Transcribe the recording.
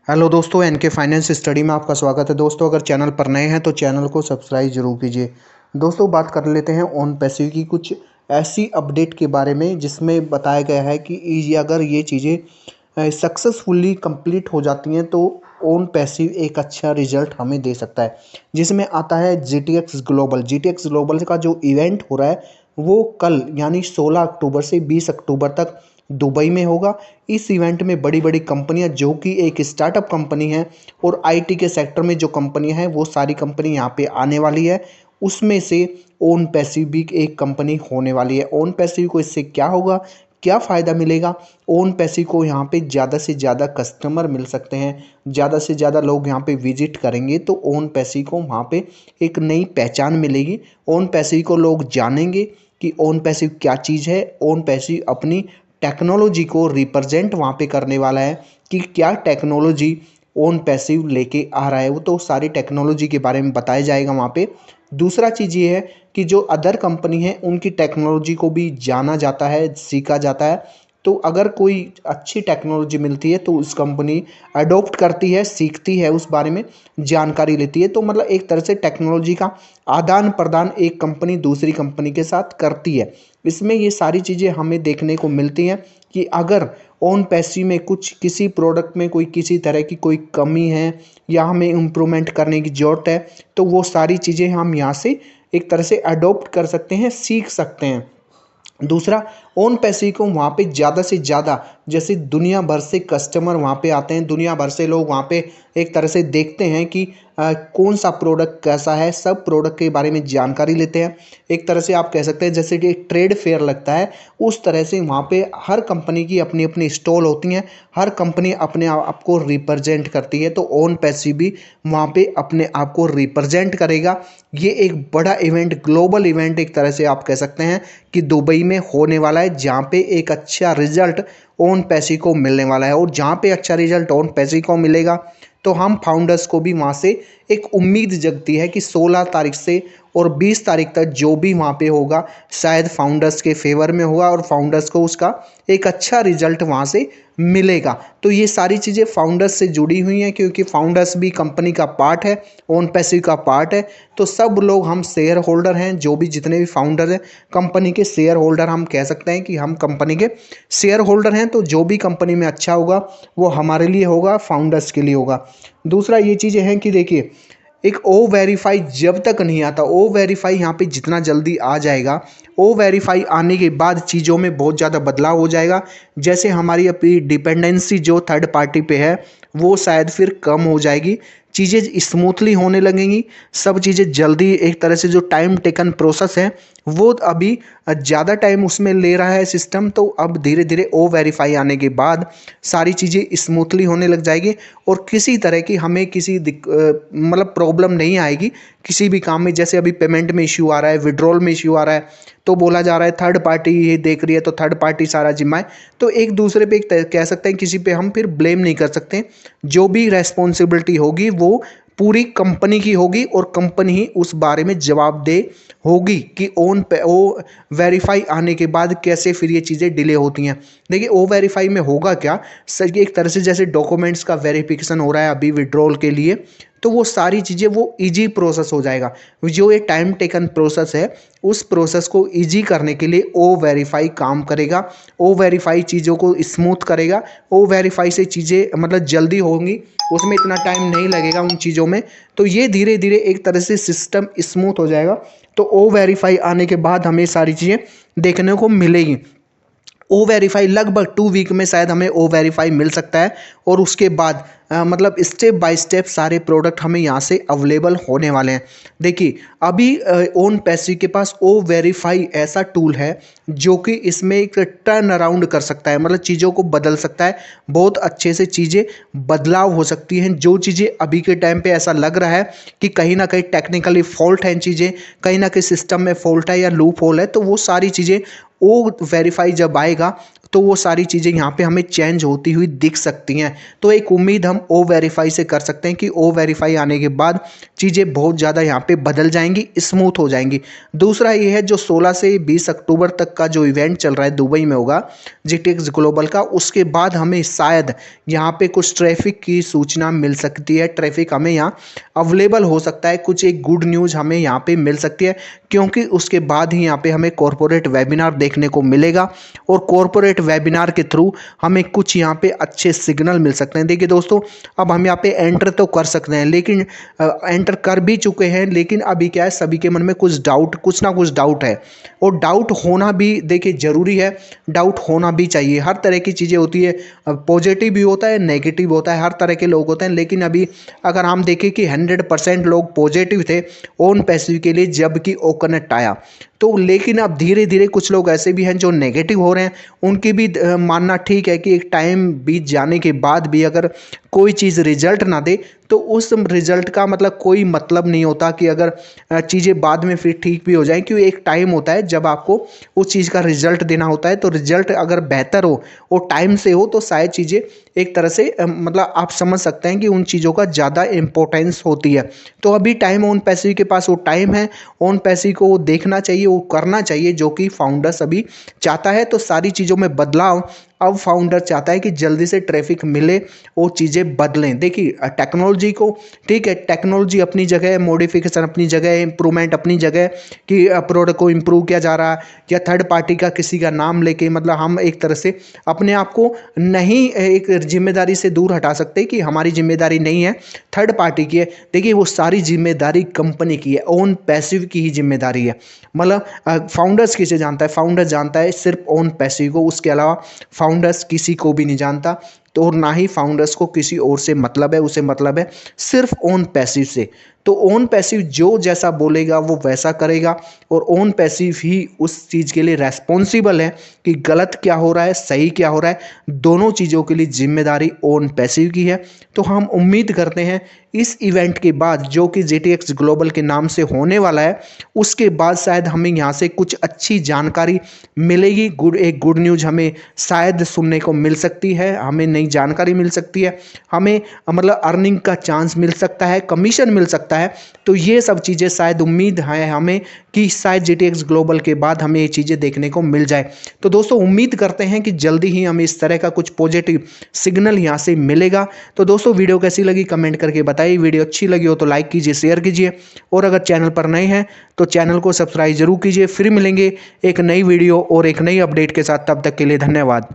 Hello दोस्तों, N K finance study में आपका स्वागत है। दोस्तों, अगर चैनल पर नए हैं तो चैनल को सब्सक्राइब जरूर कीजिए। दोस्तों, बात कर लेते हैं ओन पैसिव की कुछ ऐसी अपडेट के बारे में जिसमें बताया गया है कि अगर ये चीज़ें सक्सेसफुली कंप्लीट हो जाती हैं तो ओन पैसिव एक अच्छा रिजल्ट हमें दे सकता है। जिसमें आता है GTX ग्लोबल का जो इवेंट हो रहा है वो कल यानी 16 अक्टूबर से 20 अक्टूबर तक दुबई में होगा। इस इवेंट में बड़ी बड़ी कंपनियां जो कि एक स्टार्टअप कंपनी है और आईटी के सेक्टर में जो कंपनियां हैं वो सारी कंपनी यहाँ पे आने वाली है। उसमें से ओन पैसिव भी एक कंपनी होने वाली है। ओन पैसिव को इससे क्या होगा, क्या फ़ायदा मिलेगा? ओन पैसिव को यहाँ पे ज़्यादा से ज़्यादा कस्टमर मिल सकते हैं, ज़्यादा से ज़्यादा लोग यहाँ पे विजिट करेंगे तो ओन पैसिव को वहाँ पे एक नई पहचान मिलेगी। ओन पैसिव को लोग जानेंगे कि ओन पैसिव क्या चीज़ है। ओन पैसिव अपनी टेक्नोलॉजी को रिप्रेजेंट वहाँ पे करने वाला है कि क्या टेक्नोलॉजी ओन पैसिव लेके आ रहा है। वो तो सारी टेक्नोलॉजी के बारे में बताया जाएगा वहाँ पे। दूसरा चीज़ ये है कि जो अदर कंपनी है उनकी टेक्नोलॉजी को भी जाना जाता है, सीखा जाता है। तो अगर कोई अच्छी टेक्नोलॉजी मिलती है तो उस कंपनी अडॉप्ट करती है, सीखती है, उस बारे में जानकारी लेती है। तो मतलब एक तरह से टेक्नोलॉजी का आदान प्रदान एक कंपनी दूसरी कंपनी के साथ करती है। इसमें ये सारी चीज़ें हमें देखने को मिलती हैं कि अगर ओन पैसिव में कुछ किसी प्रोडक्ट में कोई किसी तरह की कोई कमी है या हमें इम्प्रूवमेंट करने की ज़रूरत है तो वो सारी चीज़ें हम यहाँ से एक तरह से अडॉप्ट कर सकते हैं, सीख सकते हैं। दूसरा, ओन पैसिव को वहाँ पे ज़्यादा से ज़्यादा जैसे दुनिया भर से कस्टमर वहाँ पे आते हैं, दुनिया भर से लोग वहाँ पे एक तरह से देखते हैं कि कौन सा प्रोडक्ट कैसा है, सब प्रोडक्ट के बारे में जानकारी लेते हैं। एक तरह से आप कह सकते हैं जैसे कि एक ट्रेड फेयर लगता है, उस तरह से वहाँ पे हर कंपनी की अपनी अपनी स्टॉल होती हैं, हर कंपनी अपने आप को रिप्रेजेंट करती है। तो ओन पैसिव भी वहाँ पे अपने आप को रिप्रेजेंट करेगा। ये एक बड़ा इवेंट, ग्लोबल इवेंट एक तरह से आप कह सकते हैं कि दुबई में होने वाला है, जहाँ पे एक अच्छा रिजल्ट ओन पैसिव को मिलने वाला है। और जहाँ पे अच्छा रिजल्ट ओन पैसिव को मिलेगा तो हम फाउंडर्स को भी वहाँ से एक उम्मीद जगती है कि 16 तारीख से और 20 तारीख तक जो भी वहाँ पे होगा शायद फाउंडर्स के फेवर में होगा और फाउंडर्स को उसका एक अच्छा रिजल्ट वहाँ से मिलेगा। तो ये सारी चीज़ें फाउंडर्स से जुड़ी हुई हैं क्योंकि फाउंडर्स भी कंपनी का पार्ट है, ओन पैसिव का पार्ट है। तो सब लोग हम शेयर होल्डर हैं, जो भी जितने भी फाउंडर हैं कंपनी के शेयर होल्डर, हम कह सकते हैं कि हम कंपनी के शेयर होल्डर हैं। तो जो भी कंपनी में अच्छा होगा वो हमारे लिए होगा, फाउंडर्स के लिए होगा। दूसरा ये चीज़ें हैं कि देखिए, एक ओ वेरीफाई जब तक नहीं आता, ओ वेरीफाई यहाँ पे जितना जल्दी आ जाएगा, ओ वेरीफाई आने के बाद चीज़ों में बहुत ज़्यादा बदलाव हो जाएगा। जैसे हमारी अपनी डिपेंडेंसी जो थर्ड पार्टी पे है वो शायद फिर कम हो जाएगी, चीज़ें स्मूथली होने लगेंगी, सब चीज़ें जल्दी। एक तरह से जो टाइम टेकन प्रोसेस है वो अभी ज़्यादा टाइम उसमें ले रहा है सिस्टम, तो अब धीरे धीरे ओ वेरीफाई आने के बाद सारी चीज़ें स्मूथली होने लग जाएगी और किसी तरह की हमें किसी मतलब प्रॉब्लम नहीं आएगी किसी भी काम में। जैसे अभी पेमेंट में इश्यू आ रहा है, विड्रॉल में इश्यू आ रहा है, तो बोला जा रहा है थर्ड पार्टी ये देख रही है तो थर्ड पार्टी सारा जिम्मा है। तो एक दूसरे पे कह सकते हैं किसी पे हम फिर ब्लेम नहीं कर सकते। जो भी रेस्पॉन्सिबिलिटी होगी वो पूरी कंपनी की होगी और कंपनी ही उस बारे में जवाबदेह होगी कि ओ वेरीफाई आने के बाद कैसे फिर ये चीज़ें डिले होती हैं। देखिए, ओ वेरीफाई में होगा क्या, सर एक तरह से जैसे डॉक्यूमेंट्स का वेरिफिकेशन हो रहा है अभी विड्रॉल के लिए, तो वो सारी चीज़ें वो इजी प्रोसेस हो जाएगा। जो ये टाइम टेकन प्रोसेस है उस प्रोसेस को इजी करने के लिए ओ वेरीफाई काम करेगा। ओ वेरीफाई चीज़ों को स्मूथ करेगा। ओ वेरीफाई से चीज़ें मतलब जल्दी होंगी, उसमें इतना टाइम नहीं लगेगा उन चीज़ों में। तो ये धीरे धीरे एक तरह से सिस्टम स्मूथ हो जाएगा। तो ओ वेरीफाई आने के बाद हमें सारी चीज़ें देखने को मिलेगी। ओ वेरीफाई लगभग 2 वीक में शायद हमें ओ वेरीफाई मिल सकता है और उसके बाद मतलब स्टेप बाय स्टेप सारे प्रोडक्ट हमें यहाँ से अवेलेबल होने वाले हैं। देखिए, अभी ओन पैसिव के पास ओ वेरीफाई ऐसा टूल है जो कि इसमें एक टर्न अराउंड कर सकता है, मतलब चीज़ों को बदल सकता है। बहुत अच्छे से चीज़ें बदलाव हो सकती हैं। जो चीज़ें अभी के टाइम पे ऐसा लग रहा है कि कहीं ना कहीं टेक्निकली फॉल्ट हैं, चीज़ें कहीं ना कहीं सिस्टम में फॉल्ट है या लूप होल है, तो वो सारी चीज़ें ओ वेरीफाई जब आएगा तो वो सारी चीज़ें यहाँ पे हमें चेंज होती हुई दिख सकती हैं। तो एक उम्मीद हम ओ वेरीफाई से कर सकते हैं कि ओ वेरीफाई आने के बाद चीज़ें बहुत ज़्यादा यहाँ पे बदल जाएंगी, स्मूथ हो जाएंगी। दूसरा ये है जो 16 से 20 अक्टूबर तक का जो इवेंट चल रहा है दुबई में होगा GTX ग्लोबल का, उसके बाद हमें शायद यहाँ पे कुछ ट्रैफिक की सूचना मिल सकती है। ट्रैफिक हमें यहाँ अवेलेबल हो सकता है, कुछ एक गुड न्यूज़ हमें यहाँ पे मिल सकती है, क्योंकि उसके बाद ही यहाँ पे हमें कॉरपोरेट वेबिनार देखने को मिलेगा और कॉरपोरेट वेबिनार के थ्रू हमें कुछ यहाँ पे अच्छे सिग्नल मिल सकते हैं। देखिए दोस्तों, अब हम यहाँ पे एंटर तो कर सकते हैं, लेकिन एंटर कर भी चुके हैं, लेकिन अभी क्या है, सभी के मन में कुछ ना कुछ डाउट है। और डाउट होना भी देखिए ज़रूरी है, डाउट होना भी चाहिए। हर तरह की चीज़ें होती है, पॉजिटिव भी होता है, नेगेटिव होता है, हर तरह के लोग होते हैं। लेकिन अभी अगर हम देखें कि 100% लोग पॉजिटिव थे ओन पैसिव के लिए जबकि ओकनेट आया, तो लेकिन अब धीरे धीरे कुछ लोग ऐसे भी हैं जो नेगेटिव हो रहे हैं। उनकी भी मानना ठीक है कि एक टाइम बीत जाने के बाद भी अगर कोई चीज़ रिजल्ट ना दे तो उस रिजल्ट का मतलब कोई मतलब नहीं होता कि अगर चीज़ें बाद में फिर ठीक भी हो जाएं, क्योंकि एक टाइम होता है जब आपको उस चीज़ का रिजल्ट देना होता है। तो रिजल्ट अगर बेहतर हो और टाइम से हो तो शायद चीज़ें एक तरह से मतलब आप समझ सकते हैं कि उन चीज़ों का ज़्यादा इंपॉर्टेंस होती है। तो अभी टाइम ओन पैसिव के पास वो टाइम है, ओन पैसिव को वो देखना चाहिए, वो करना चाहिए जो कि फाउंडर्स अभी चाहता है। तो सारी चीज़ों में बदलाव अब फाउंडर चाहता है कि जल्दी से ट्रैफिक मिले, वो चीज़ें बदलें। देखिए टेक्नोलॉजी को, ठीक है, टेक्नोलॉजी अपनी जगह है, मॉडिफिकेशन अपनी जगह है, इंप्रूवमेंट अपनी जगह है कि प्रोडक्ट को इम्प्रूव किया जा रहा है, या थर्ड पार्टी का किसी का नाम लेके मतलब हम एक तरह से अपने आप को नहीं एक जिम्मेदारी से दूर हटा सकते कि हमारी जिम्मेदारी नहीं है, थर्ड पार्टी की है। देखिए वो सारी जिम्मेदारी कंपनी की है, ओन पैसिव की ही जिम्मेदारी है। मतलब फाउंडर्स किसे जानता है, फाउंडर जानता है सिर्फ ओन पैसिव को, उसके अलावा फाउंडर्स किसी को भी नहीं जानता। तो और ना ही फाउंडर्स को किसी और से मतलब है, उसे मतलब है सिर्फ ओन पैसिव से। तो ओन पैसिव जो जैसा बोलेगा वो वैसा करेगा, और ओन पैसिव ही उस चीज़ के लिए रेस्पॉन्सिबल है कि गलत क्या हो रहा है, सही क्या हो रहा है, दोनों चीज़ों के लिए जिम्मेदारी ओन पैसिव की है। तो हम उम्मीद करते हैं इस इवेंट के बाद जो कि GTX ग्लोबल के नाम से होने वाला है, उसके बाद शायद हमें यहाँ से कुछ अच्छी जानकारी मिलेगी, एक गुड न्यूज़ हमें शायद सुनने को मिल सकती है, हमें नई जानकारी मिल सकती है, हमें मतलब अर्निंग का चांस मिल सकता है, कमीशन मिल सकता है। तो ये सब चीज़ें शायद उम्मीद है हमें कि शायद GTX ग्लोबल के बाद हमें ये चीज़ें देखने को मिल जाए। तो दोस्तों उम्मीद करते हैं कि जल्दी ही हमें इस तरह का कुछ पॉजिटिव सिग्नल यहाँ से मिलेगा। तो दोस्तों वीडियो कैसी लगी कमेंट करके बताइए, वीडियो अच्छी लगी हो तो लाइक कीजिए, शेयर कीजिए, और अगर चैनल पर नए हैं तो चैनल को सब्सक्राइब जरूर कीजिए। फिर मिलेंगे एक नई वीडियो और एक नई अपडेट के साथ, तब तक के लिए धन्यवाद।